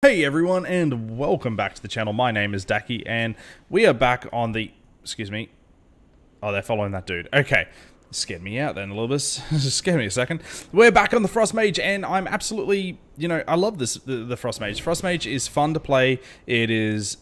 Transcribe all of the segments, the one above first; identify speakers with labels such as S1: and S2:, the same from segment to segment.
S1: Hey everyone, and welcome back to the channel. My name is Daki, and we are back on the... Excuse me. Oh, they're following that dude. Okay. Scared me out then a little bit. Just scared me a second. We're back on the Frost Mage, and I'm absolutely... You know, I love this, the Frost Mage. Frost Mage is fun to play. It is...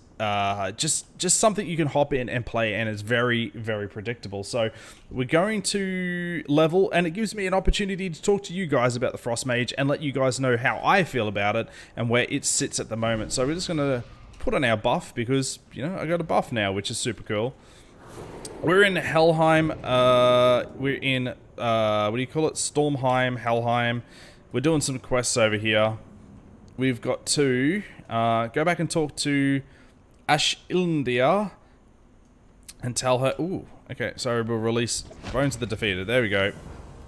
S1: just something you can hop in and play, and it's very, very predictable. So we're going to level, and it gives me an opportunity to talk to you guys about the Frost Mage and let you guys know how I feel about it and where it sits at the moment. So we're just going to put on our buff because, you know, I got a buff now, which is super cool. We're in Helheim. We're in, what do you call it? Stormheim, Helheim. We're doing some quests over here. We've got to go back and talk to Ashilndia and tell her... Ooh, okay, so we'll release Bones of the Defeated. There we go.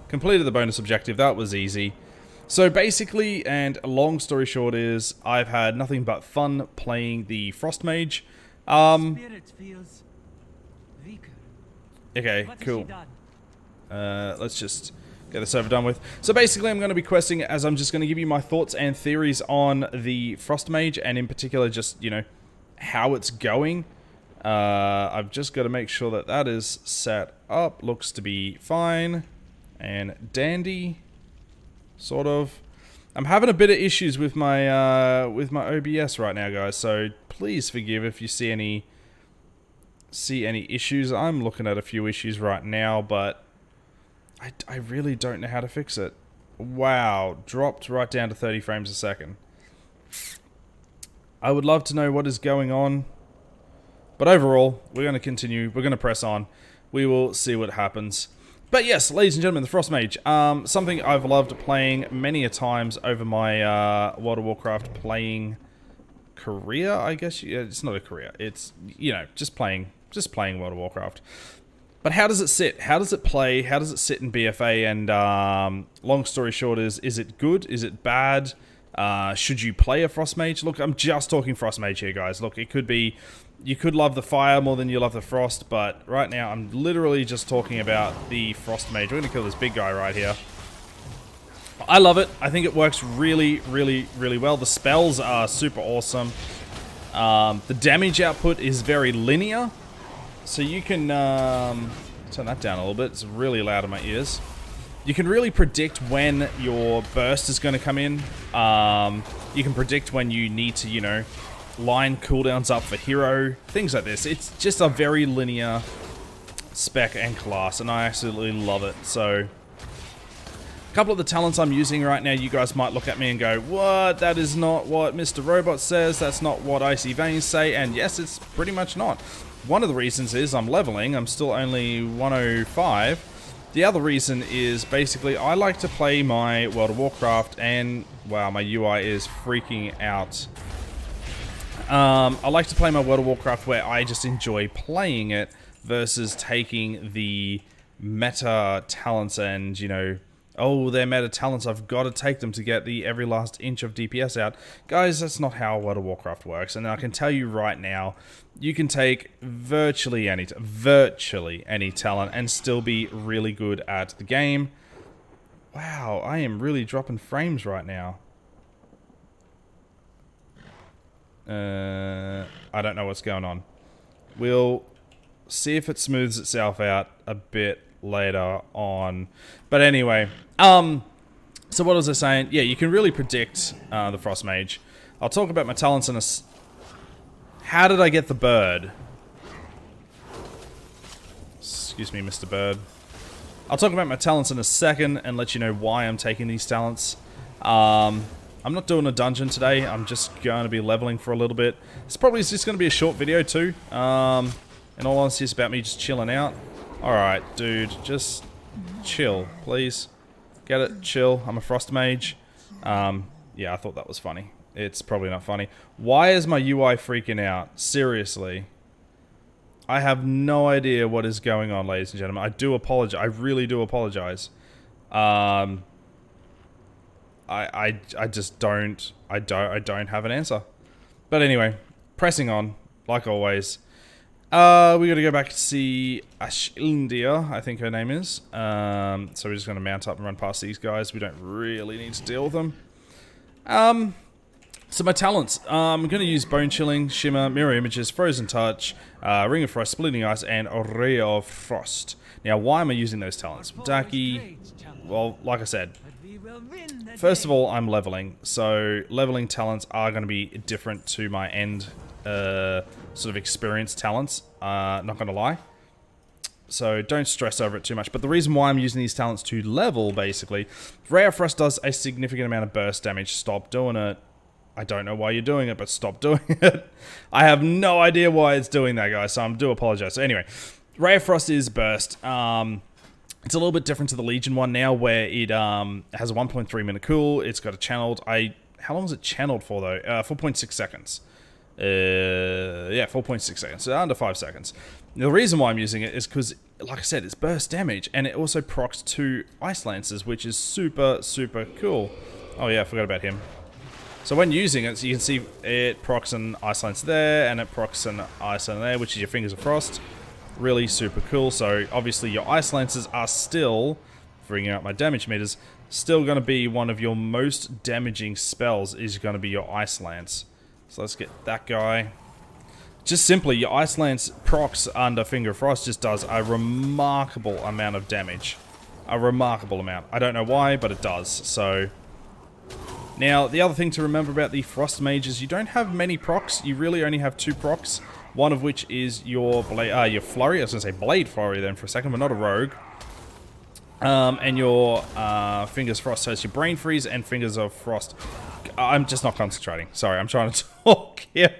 S1: Completed the bonus objective. That was easy. So basically, and long story short is, I've had nothing but fun playing the Frost Mage. Okay, cool. Let's just get this over done with. So basically, I'm going to be questing as I'm just going to give you my thoughts and theories on the Frost Mage, and in particular, just, you know, how it's going. I've just got to make sure that that is set up. Looks to be fine and dandy, sort of. I'm having a bit of issues with my OBS right now, guys. So please forgive if you see any issues. I'm looking at a few issues right now, but I really don't know how to fix it. Wow, dropped right down to 30 frames a second. I would love to know what is going on. But overall, we're going to continue. We're going to press on. We will see what happens. But yes, ladies and gentlemen, the Frost Mage. Something I've loved playing many a times over my World of Warcraft playing career, I guess. Yeah, it's not a career. It's, you know, just playing World of Warcraft. But how does it sit? How does it play? How does it sit in BFA? And long story short is it good? Is it bad? Should you play a Frost Mage? Look, I'm just talking Frost Mage here, guys. Look, it could be... You could love the fire more than you love the frost, but right now I'm literally just talking about the Frost Mage. We're going to kill this big guy right here. I love it. I think it works really, really, really well. The spells are super awesome. The damage output is very linear. So you can... turn that down a little bit. It's really loud in my ears. You can really predict when your burst is going to come in. You can predict when you need to, you know, line cooldowns up for hero. Things like this. It's just a very linear spec and class, and I absolutely love it. So, a couple of the talents I'm using right now, you guys might look at me and go, what? That is not what Mr. Robot says. That's not what Icy Veins say. And yes, it's pretty much not. One of the reasons is I'm leveling. I'm still only 105. The other reason is basically I like to play my World of Warcraft, and wow, my UI is freaking out. I like to play my World of Warcraft where I just enjoy playing it versus taking the meta talents and, you know, oh, they're meta talents, I've got to take them to get the every last inch of DPS out. Guys, that's not how World of Warcraft works, and I can tell you right now, you can take virtually any talent and still be really good at the game. Wow, I am really dropping frames right now. I don't know what's going on. We'll see if it smooths itself out a bit later on. But anyway, so what was I saying? Yeah, you can really predict the Frost Mage. I'll talk about my talents in a... How did I get the bird? Excuse me, Mr. Bird. I'll talk about my talents in a second and let you know why I'm taking these talents. I'm not doing a dungeon today. I'm just going to be leveling for a little bit. It's probably just going to be a short video too. In all honesty, it's about me just chilling out. Alright, dude. Just chill, please. Get it? Chill. I'm a Frost Mage. Yeah, I thought that was funny. It's probably not funny. Why is my UI freaking out? Seriously. I have no idea what is going on, ladies and gentlemen. I do apologize. I really do apologize. I just don't have an answer. But anyway, pressing on, like always. We gotta go back to see Ashilndia, I think her name is. So we're just gonna mount up and run past these guys. We don't really need to deal with them. So my talents, I'm going to use Bone Chilling, Shimmer, Mirror Images, Frozen Touch, Ring of Frost, Splitting Ice, and Ray of Frost. Now, why am I using those talents? Daki, well, like I said, first of all, I'm leveling. So leveling talents are going to be different to my end sort of experience talents, not going to lie. So don't stress over it too much. But the reason why I'm using these talents to level, basically, Ray of Frost does a significant amount of burst damage. Stop doing it. I don't know why you're doing it, but stop doing it. I have no idea why it's doing that, guys, so I do apologize. So anyway, Ray of Frost is burst. It's a little bit different to the Legion one now, where it has a 1.3 minute cool. It's got a channeled... How long is it channeled for, though? 4.6 seconds. Yeah, 4.6 seconds. So under 5 seconds. Now, the reason why I'm using it is because, like I said, it's burst damage, and it also procs 2 Ice Lances, which is super, super cool. Oh yeah, I forgot about him. So when using it, so you can see it procs an Ice Lance there, and it procs an Ice Lance there, which is your Fingers of Frost. Really super cool. So obviously your Ice Lances are still, bringing out my damage meters, still going to be one of your most damaging spells is going to be your Ice Lance. So let's get that guy. Just simply, your Ice Lance procs under Finger of Frost just does a remarkable amount of damage. A remarkable amount. I don't know why, but it does. So... Now, the other thing to remember about the Frost Mage is you don't have many procs. You really only have 2 procs. One of which is your Flurry. I was going to say Blade Flurry then for a second, but not a Rogue. And your Fingers Frost. So it's your Brain Freeze and Fingers of Frost. I'm just not concentrating. Sorry, I'm trying to talk here.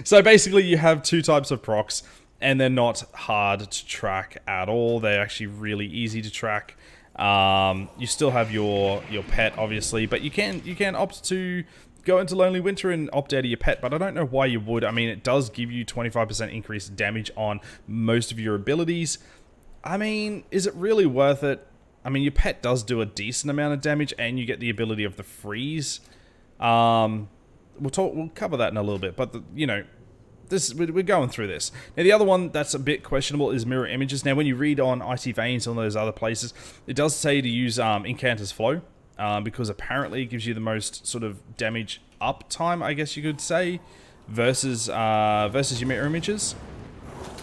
S1: So basically you have 2 types of procs, and they're not hard to track at all. They're actually really easy to track. You still have your pet, obviously, but you can opt to go into Lonely Winter and opt out of your pet, but I don't know why you would. I mean, it does give you 25% increased damage on most of your abilities. I mean, is it really worth it? I mean, your pet does do a decent amount of damage, and you get the ability of the freeze. We'll cover that in a little bit, but you know, we're going through this. Now, the other one that's a bit questionable is Mirror Images. Now, when you read on Icy Veins and those other places, it does say to use Incanter's Flow, because apparently it gives you the most sort of damage up time, I guess you could say, versus your Mirror Images.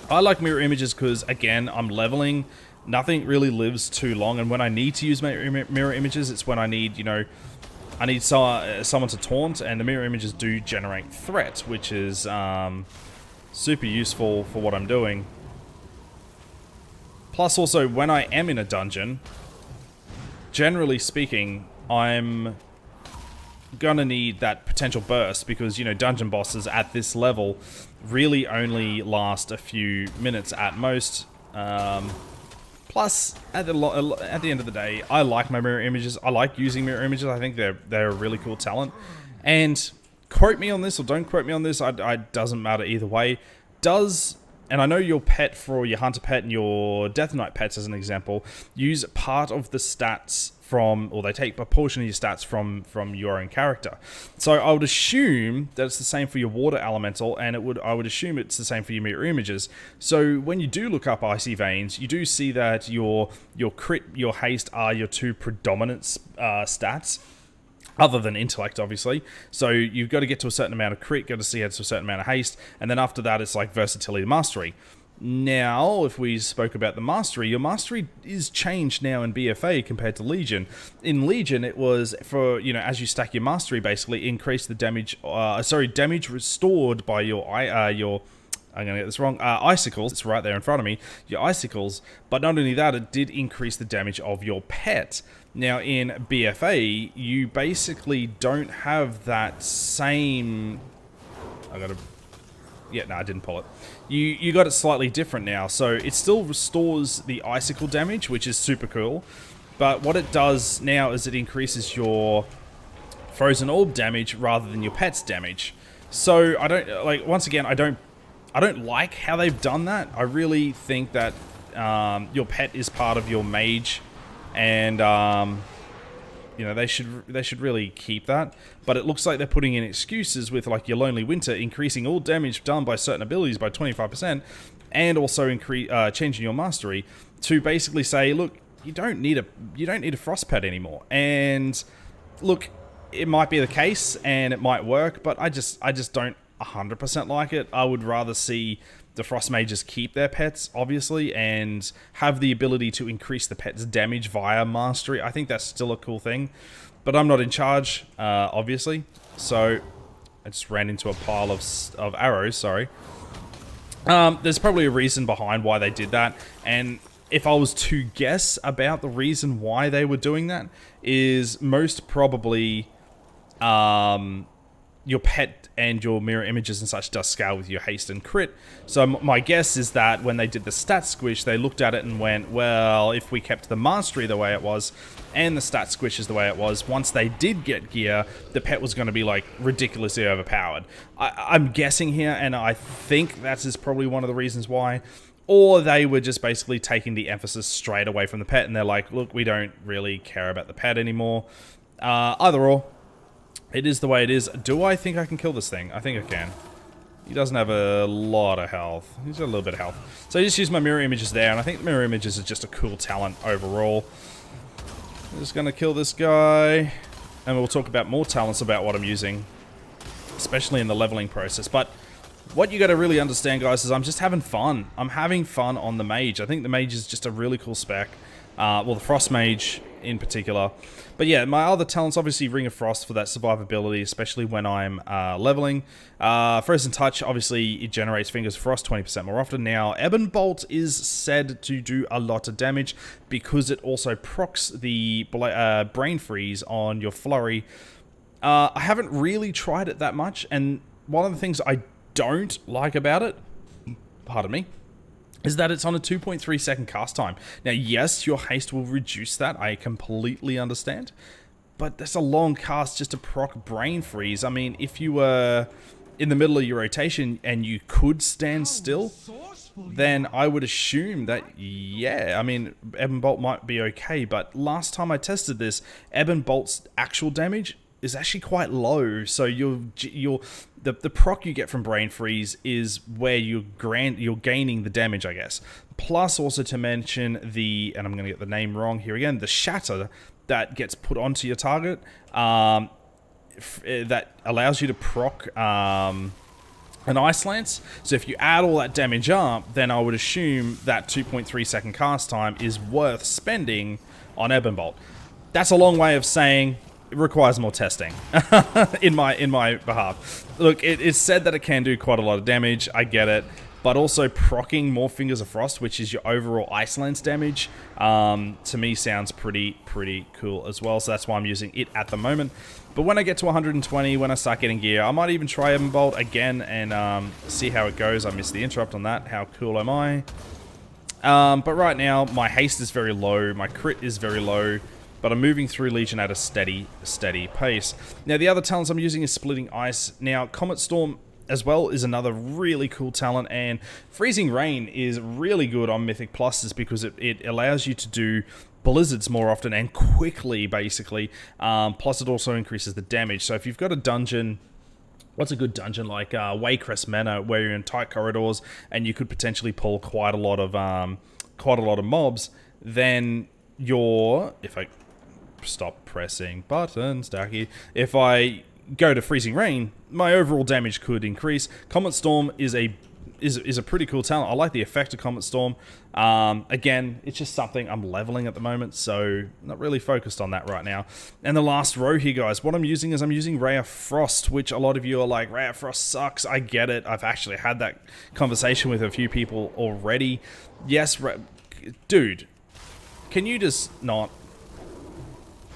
S1: I like Mirror Images because, again, I'm leveling. Nothing really lives too long, and when I need to use my Mirror Images, it's when I need, you know, I need someone to taunt, and the Mirror Images do generate threat, which is super useful for what I'm doing. Plus, also, when I am in a dungeon, generally speaking, I'm gonna need that potential burst, because, you know, dungeon bosses at this level really only last a few minutes at most. Plus, at the end of the day, I like my Mirror Images. I like using Mirror Images. I think they're a really cool talent. And quote me on this or don't quote me on this, it doesn't matter either way. And I know your pet, for your Hunter pet and your Death Knight pets as an example, use part of the stats from, or they take a portion of your stats from your own character. So I would assume that it's the same for your Water Elemental, and I would assume it's the same for your Mirror Images. So when you do look up Icy Veins, you do see that your crit, your haste are your 2 predominant stats, other than intellect, obviously. So you've got to get to a certain amount of crit, got to see how to a certain amount of haste, and then after that it's like versatility, mastery. Now, if we spoke about the mastery, your mastery is changed now in BFA compared to Legion. In Legion, it was for, you know, as you stack your mastery, basically increase the damage, damage restored by your I'm going to get this wrong, icicles. It's right there in front of me, your icicles. But not only that, it did increase the damage of your pet. Now, in BFA, you basically don't have that same... Yeah, no, I didn't pull it. You got it slightly different now. So it still restores the icicle damage, which is super cool. But what it does now is it increases your frozen orb damage rather than your pet's damage. So I don't, like, once again, I don't like how they've done that. I really think that your pet is part of your mage, and you know, they should really keep that. But it looks like they're putting in excuses with, like, your Lonely Winter increasing all damage done by certain abilities by 25%, and also changing your mastery to basically say, look, you don't need a frost pet anymore. And look, it might be the case and it might work, but I just don't 100% like it. I would rather see the Frost Mages keep their pets, obviously, and have the ability to increase the pet's damage via mastery. I think that's still a cool thing, but I'm not in charge, obviously. So I just ran into a pile of arrows, sorry. There's probably a reason behind why they did that, and if I was to guess about the reason why they were doing that, is most probably your pet and your mirror images and such does scale with your haste and crit. So my guess is that when they did the stat squish, they looked at it and went, well, if we kept the mastery the way it was and the stat squish is the way it was, once they did get gear, the pet was going to be like ridiculously overpowered. I'm guessing here, and I think that is probably one of the reasons why. Or they were just basically taking the emphasis straight away from the pet, and they're like, look, we don't really care about the pet anymore. Either or, it is the way it is. Do I think I can kill this thing? I think I can. He doesn't have a lot of health. He's got a little bit of health. So I just use my mirror images there, and I think mirror images is just a cool talent overall. I'm just going to kill this guy, and we'll talk about more talents about what I'm using, especially in the leveling process. But what you got to really understand, guys, is I'm just having fun. I'm having fun on the Mage. I think the Mage is just a really cool spec. Well, the Frost Mage in particular. But yeah, my other talents, obviously Ring of Frost for that survivability, especially when I'm leveling. Frozen Touch, obviously it generates Fingers of Frost 20% more often. Now, Ebon Bolt is said to do a lot of damage because it also procs the Brain Freeze on your Flurry. I haven't really tried it that much, and one of the things I don't like about it, pardon me, is that it's on a 2.3 second cast time. Now, yes, your haste will reduce that. I completely understand. But that's a long cast just to proc Brain Freeze. I mean, if you were in the middle of your rotation and you could stand still, then I would assume that, yeah, I mean, Ebon Bolt might be okay. But last time I tested this, Ebon Bolt's actual damage is actually quite low. So the proc you get from Brain Freeze is where you're gaining the damage, I guess. Plus, also to mention and I'm going to get the name wrong here again, the Shatter that gets put onto your target that allows you to proc an Ice Lance. So if you add all that damage up, then I would assume that 2.3 second cast time is worth spending on Ebon Bolt. That's a long way of saying it requires more testing in my behalf. Look, it's said that it can do quite a lot of damage. I get it. But also proccing more Fingers of Frost, which is your overall Ice Lance damage, to me sounds pretty cool as well. So that's why I'm using it at the moment. But when I get to 120, when I start getting gear, I might even try Ebon Bolt again and see how it goes. I missed the interrupt on that. How cool am I? But right now, my haste is very low. My crit is very low. But I'm moving through Legion at a steady pace. Now, the other talents I'm using is Splitting Ice. Now, Comet Storm as well is another really cool talent, and Freezing Rain is really good on Mythic Pluses because it allows you to do blizzards more often and quickly, basically. Plus, it also increases the damage. So if you've got a dungeon, what's a good dungeon like Waycrest Manor, where you're in tight corridors and you could potentially pull quite a lot of mobs, then if I stop pressing buttons, Dacky. If I go to Freezing Rain, my overall damage could increase. Comet Storm is a pretty cool talent. I like the effect of Comet Storm. Again, it's just something I'm leveling at the moment, so not really focused on that right now. And the last row here, guys, what I'm using is Ray of Frost, which a lot of you are like, Ray of Frost sucks. I get it. I've actually had that conversation with a few people already. Yes, dude, can you just not...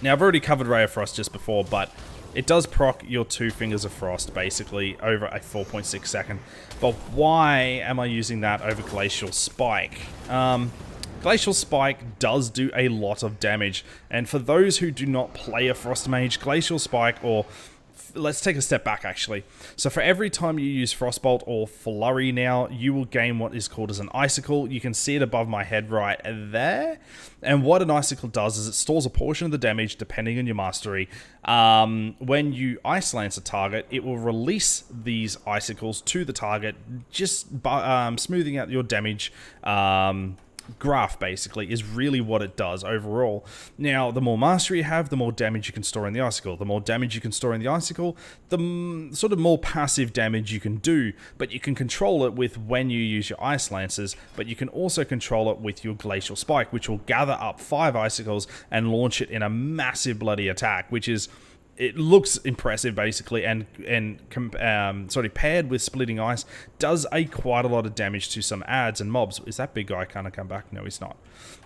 S1: Now, I've already covered Ray of Frost just before, but it does proc your 2 Fingers of Frost, basically, over a 4.6 second. But why am I using that over Glacial Spike? Glacial Spike does do a lot of damage, and for those who do not play a Frost Mage, Glacial Spike, or... Let's take a step back, actually. So for every time you use Frostbolt or Flurry now, you will gain what is called as an Icicle. You can see it above my head right there. And what an Icicle does is it stores a portion of the damage depending on your mastery. When you Ice Lance a target, it will release these Icicles to the target, just smoothing out your damage graph, basically, is really what it does overall. Now, the more mastery you have, the more damage you can store in the icicle. The more damage you can store in the icicle, the sort of more passive damage you can do, but you can control it with when you use your Ice Lances, but you can also control it with your Glacial Spike, which will gather up 5 icicles and launch it in a massive bloody attack, which is... It looks impressive, basically, and paired with Splitting Ice, does quite a lot of damage to some adds and mobs. Is that big guy kind of come back? No, he's not.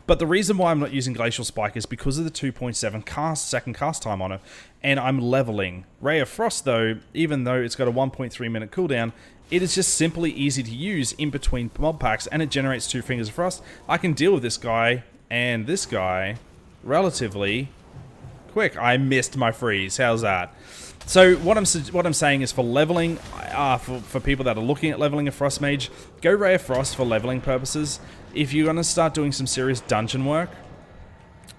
S1: But the reason why I'm not using Glacial Spike is because of the 2.7 second cast time on it, and I'm leveling. Ray of Frost, though, even though it's got a 1.3 minute cooldown, it is just simply easy to use in between mob packs, and it generates 2 Fingers of Frost. I can deal with this guy and this guy relatively quick. I missed my freeze. How's that? So what I'm saying is, for leveling, for people that are looking at leveling a Frost Mage, go Ray of Frost for leveling purposes. If you're going to start doing some serious dungeon work,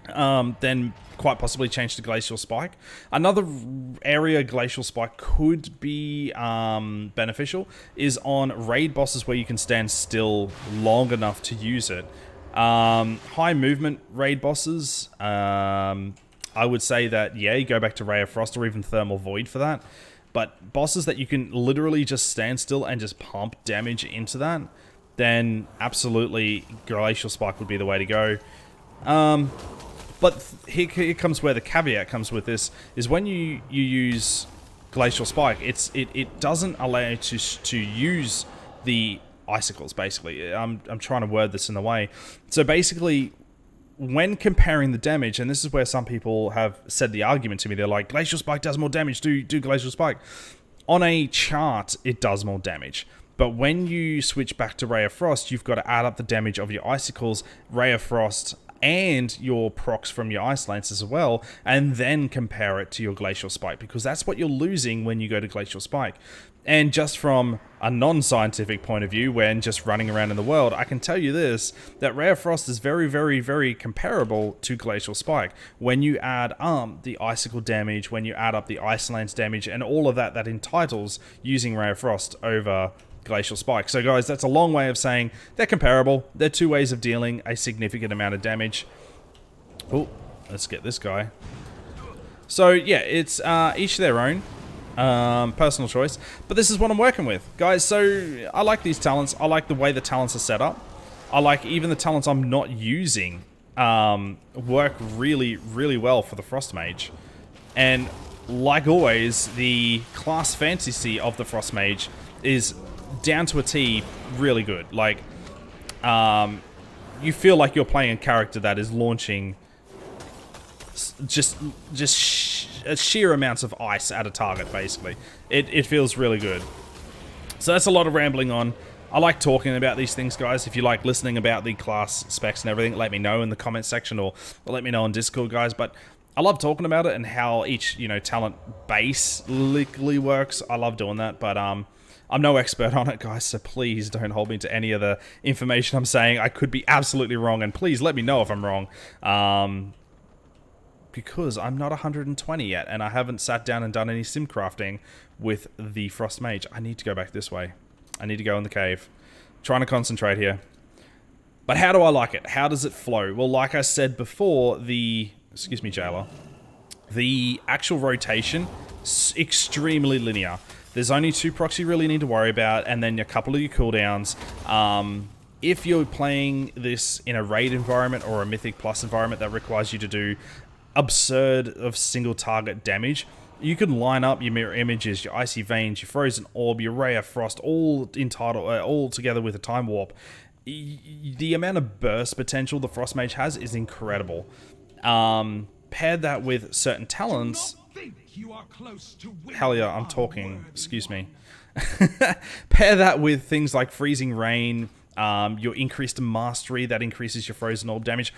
S1: then quite possibly change to Glacial Spike. Another area Glacial Spike could be beneficial is on raid bosses where you can stand still long enough to use it. High movement raid bosses, I would say that, yeah, you go back to Ray of Frost or even Thermal Void for that. But bosses that you can literally just stand still and just pump damage into that, then absolutely Glacial Spike would be the way to go. But here comes where the caveat comes with this, is when you use Glacial Spike, it doesn't allow you to use the icicles, basically. I'm trying to word this in a way. So basically, when comparing the damage, and this is where some people have said the argument to me, they're like, Glacial Spike does more damage, do Glacial Spike. On a chart, it does more damage. But when you switch back to Ray of Frost, you've got to add up the damage of your icicles, Ray of Frost, and your procs from your Ice Lance as well, and then compare it to your Glacial Spike, because that's what you're losing when you go to Glacial Spike. And just from a non-scientific point of view, when just running around in the world, I can tell you this, that Ray of Frost is very, very, very comparable to Glacial Spike. When you add the icicle damage, when you add up the Ice Lance damage, and all of that entitles using Ray of Frost over Glacial Spike. So guys, that's a long way of saying they're comparable. They're 2 ways of dealing a significant amount of damage. Oh, let's get this guy. So yeah, it's each their own. Personal choice, but this is what I'm working with, guys. So I like these talents. I like the way the talents are set up. I like even the talents I'm not using work really, really well for the Frost Mage. And like always, the class fantasy of the Frost Mage is down to a T really good. Like, you feel like you're playing a character that is launching just sheer amounts of ice at a target, basically. It feels really good. So that's a lot of rambling on. I like talking about these things, guys. If you like listening about the class specs and everything, let me know in the comment section, or let me know on Discord, guys. But I love talking about it and how each, talent basically works. I love doing that, but I'm no expert on it, guys, so please don't hold me to any of the information I'm saying. I could be absolutely wrong, and please let me know if I'm wrong. Because I'm not 120 yet, and I haven't sat down and done any sim crafting with the Frost Mage. I need to go back this way. I need to go in the cave. Trying to concentrate here. But how do I like it? How does it flow? Well, like I said before, excuse me, Jailer. The actual rotation is extremely linear. There's only 2 procs you really need to worry about, and then a couple of your cooldowns. If you're playing this in a raid environment or a Mythic Plus environment that requires you to do absurd of single target damage, you can line up your mirror images, your icy veins, your frozen orb, your Ray of Frost, all together with a time warp. The amount of burst potential the Frost Mage has is incredible. Paired that with certain talents. Hell yeah, I'm talking. Excuse me. Pair that with things like freezing rain, your increased mastery that increases your frozen orb damage.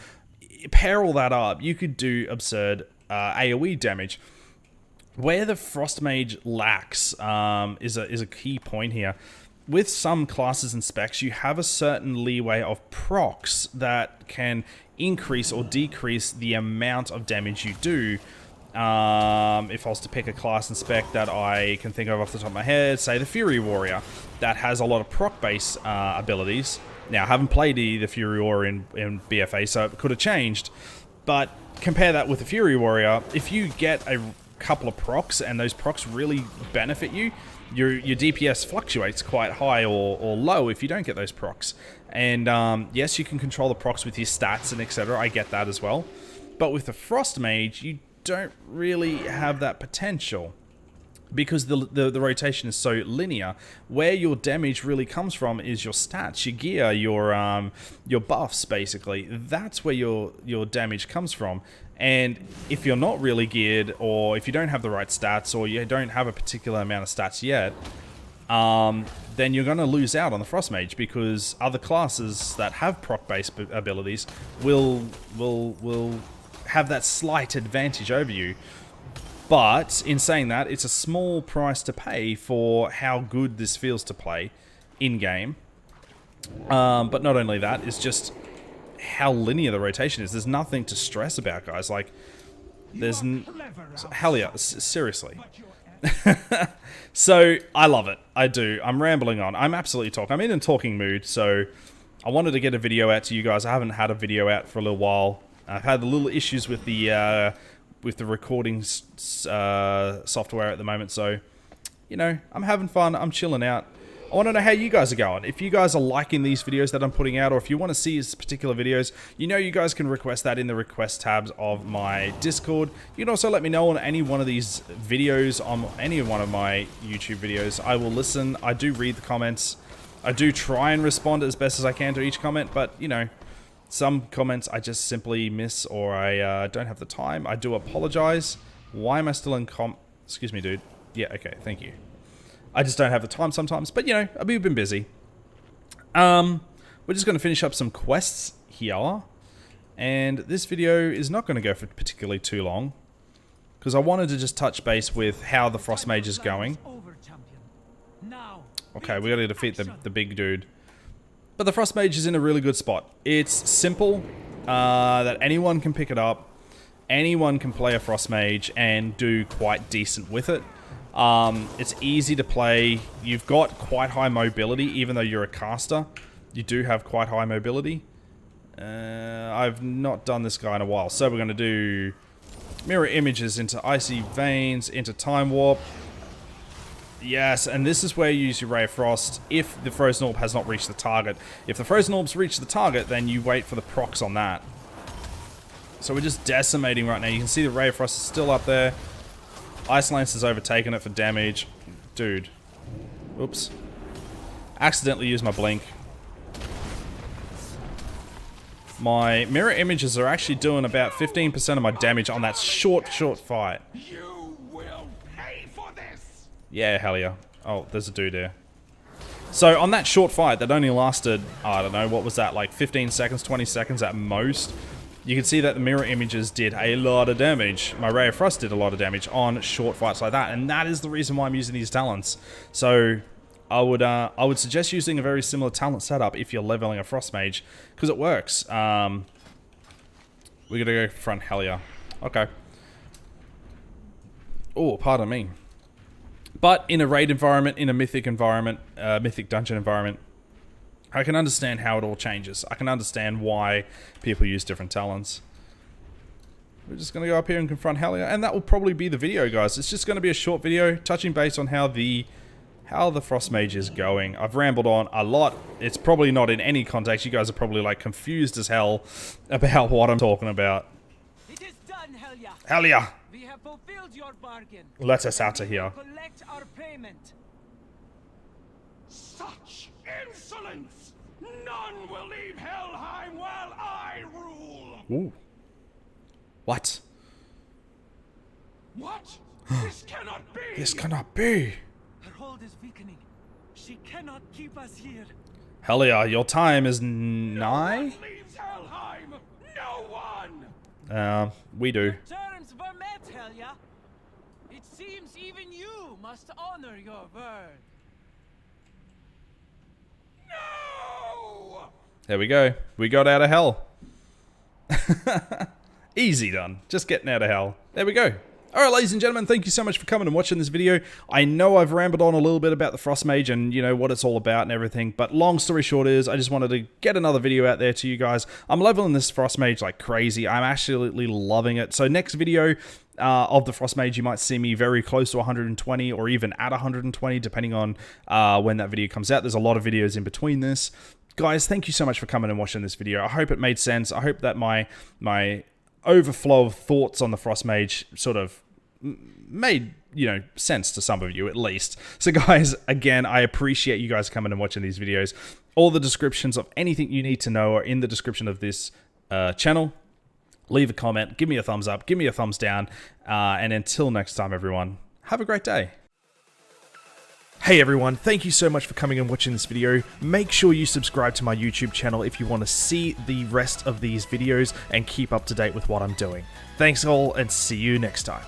S1: Pair all that up, you could do absurd AoE damage. Where the Frost Mage lacks is a key point here. With some classes and specs, you have a certain leeway of procs that can increase or decrease the amount of damage you do. If I was to pick a class and spec that I can think of off the top of my head, say the Fury Warrior, that has a lot of proc-based abilities. Now, I haven't played the Fury Warrior in BFA, so it could have changed. But compare that with the Fury Warrior. If you get a couple of procs and those procs really benefit you, your DPS fluctuates quite high or low if you don't get those procs. And yes, you can control the procs with your stats and etc. I get that as well. But with the Frost Mage, you don't really have that potential, because the rotation is so linear. Where your damage really comes from is your stats, your gear, your buffs, basically. That's where your damage comes from. And if you're not really geared, or if you don't have the right stats, or you don't have a particular amount of stats yet, then you're going to lose out on the Frost Mage, because other classes that have proc-based abilities will have that slight advantage over you. But in saying that, it's a small price to pay for how good this feels to play in-game. But not only that, it's just how linear the rotation is. There's nothing to stress about, guys. Like, there's... Hell yeah, seriously. So, I love it. I do. I'm rambling on. I'm absolutely talking. I'm in a talking mood, so I wanted to get a video out to you guys. I haven't had a video out for a little while. I've had a little issues with the recording software at the moment, so, you know, I'm having fun. I'm chilling out. I want to know how you guys are going. If you guys are liking these videos that I'm putting out, or if you want to see these particular videos, you know you guys can request that in the request tabs of my Discord. You can also let me know on any one of these videos, on any one of my YouTube videos. I will listen. I do read the comments. I do try and respond as best as I can to each comment, but, you know, some comments I just simply miss, or I don't have the time. I do apologize. Why am I still in Excuse me, dude. Yeah, okay, thank you. I just don't have the time sometimes, but, you know, we've been busy. We're just going to finish up some quests here, and this video is not going to go for particularly too long, because I wanted to just touch base with how the Frost Mage is going. Okay, we got to defeat the big dude. But the Frost Mage is in a really good spot. It's simple, that anyone can pick it up. Anyone can play a Frost Mage and do quite decent with it. It's easy to play. You've got quite high mobility, even though you're a caster. You do have quite high mobility. I've not done this guy in a while, so we're going to do mirror images into Icy Veins, into Time Warp. Yes, and this is where you use your Ray of Frost if the Frozen Orb has not reached the target. If the Frozen Orb's reached the target, then you wait for the procs on that. So we're just decimating right now. You can see the Ray of Frost is still up there. Ice Lance has overtaken it for damage. Dude. Oops. Accidentally used my blink. My mirror images are actually doing about 15% of my damage on that short fight.
S2: You will pay for this.
S1: Yeah, hell yeah. Oh, there's a dude there. So on that short fight that only lasted, I don't know, what was that, like 15 seconds, 20 seconds at most? You can see that the mirror images did a lot of damage. My Ray of Frost did a lot of damage on short fights like that, and that is the reason why I'm using these talents. So I would suggest using a very similar talent setup if you're leveling a Frost Mage, because it works. We're gonna go front Hellier. Okay. Oh, pardon me. But in a raid environment, in a mythic environment, mythic dungeon environment, I can understand how it all changes. I can understand why people use different talents. We're just going to go up here and confront Hellier, and that will probably be the video, guys. It's just going to be a short video touching base on how the Frost Mage is going. I've rambled on a lot. It's probably not in any context. You guys are probably like confused as hell about what I'm talking about.
S3: It is done, Hellier.
S1: Hellier!
S3: We have fulfilled your bargain.
S1: Let us out of here.
S3: Collect our payment.
S2: Such insolence! None will leave Helheim while I rule!
S1: Ooh. What?
S2: What? This cannot be!
S1: This cannot be!
S3: Her hold is weakening. She cannot keep us here.
S1: Hellier, your time is
S2: No
S1: nigh?
S2: one leaves Helheim! No one!
S1: We do.
S3: Terms were met, Hellier. It seems even you must honor your word.
S2: No!
S1: There we go. We got out of hell. Easy done. Just getting out of hell. There we go. Alright, ladies and gentlemen, thank you so much for coming and watching this video. I know I've rambled on a little bit about the Frost Mage and, you know, what it's all about and everything, but long story short is, I just wanted to get another video out there to you guys. I'm leveling this Frost Mage like crazy. I'm absolutely loving it. So next video of the Frost Mage, you might see me very close to 120 or even at 120, depending on when that video comes out. There's a lot of videos in between this. Guys, thank you so much for coming and watching this video. I hope it made sense. I hope that my overflow of thoughts on the Frost Mage sort of made, you know, sense to some of you at least. So guys, again, I appreciate you guys coming and watching these videos. All the descriptions of anything you need to know are in the description of this channel. Leave a comment, give me a thumbs up, give me a thumbs down, and until next time, everyone, have a great day. Hey everyone, thank you so much for coming and watching this video. Make sure you subscribe to my YouTube channel if you want to see the rest of these videos and keep up to date with what I'm doing. Thanks all, and see you next time.